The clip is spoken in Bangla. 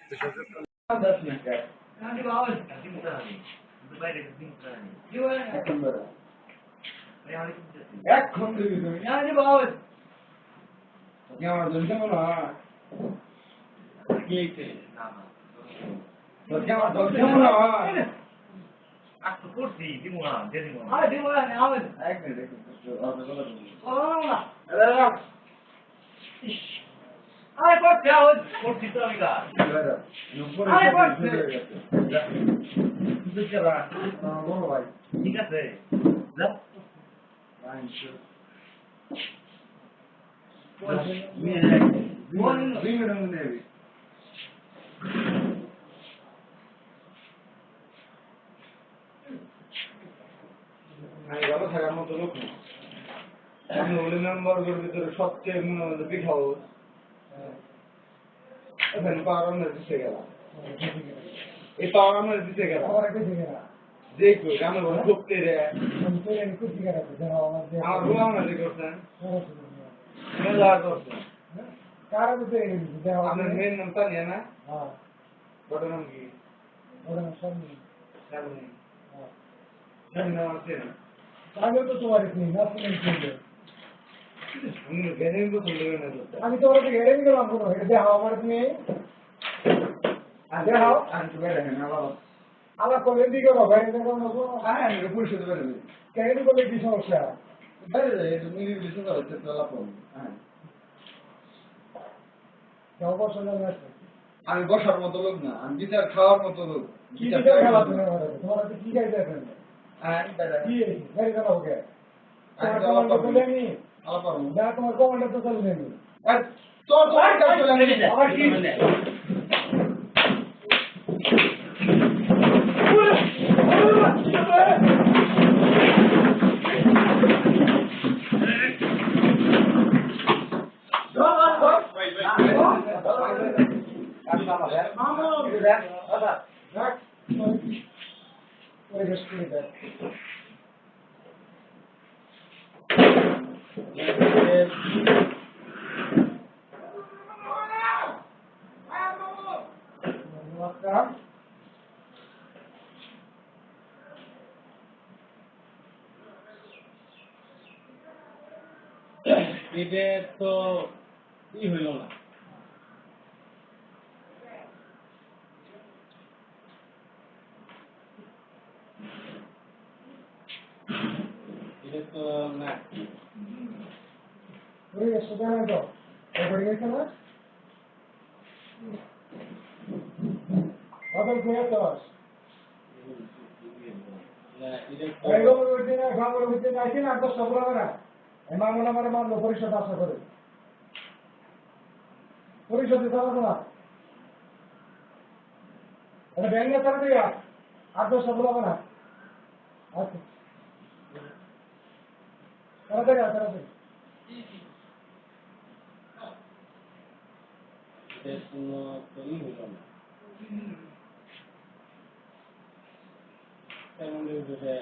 10 মিনিট আমি বাবা দিন তাহলে বাইরে দিন তাহলে জীবন এখন ধরে আমি এখন দিবি তুমি আমি বাবা আমার জন্য না কি হইছে না তো আমার জন্য না আজ করছি দিমুনা দিমুনা আরে দিমুনা না আওয়াজ এক মিনিট না আরে করছি আওয়াজ করছি তো আমি গা আরে করছি বলো ভাই ঠিক আছে যা আমি ভালো থাকার মতো লোক না আমি হলি মেম্বারদের ভিতরে সবচেয়ে বিগ হাউস এখানে পাওয়ার আমরা দিতে গেলাম এই পাওয়ার আমরা দিতে গেলাম যে কই আমি বলে ঢুকতে রে আমার রুম আমরা যে করছেন মেলা করছেন আপনার মেয়ের নাম তানিয়া না ওটার নাম কি শামিনী নাম আছে না আমি তো ওরা ঘেরে গেলাম কোনো দেখাও আমার তুমি দেখাও আমার কবে দিকে বাইরে পরিশোধ করে দেবে কেন করলে কি সমস্যা বাইরে যায় এটা নিরিবিলি সুন্দর হচ্ছে লাভ হ্যাঁ আমি বসার মতো লোক না আমি বিচার খাওয়ার মতো লোক কি বিচার খেলা তোমার কি খাইতে এখন হ্যাঁ কি বাইরে যাবো ওকে তোমার কমান্ডার তো চলে নেই তোর আবার কি এটা তো ই হইল না এটা তো না জানা তো এবারে গেছে না বদল করে তো না এটা এই রকম হইতে না খবর হইতে না কি না তো সব হবে না এমন মনে মানলো পরিষদ আশা করে পরিষদে চালাবো না এটা ব্যাংকে চালা দিয়া আর তো সব হবে না আচ্ছা তাড়াতাড়ি তাড়াতাড়ি এটা কোনো তো ই হইল না তেমন এটা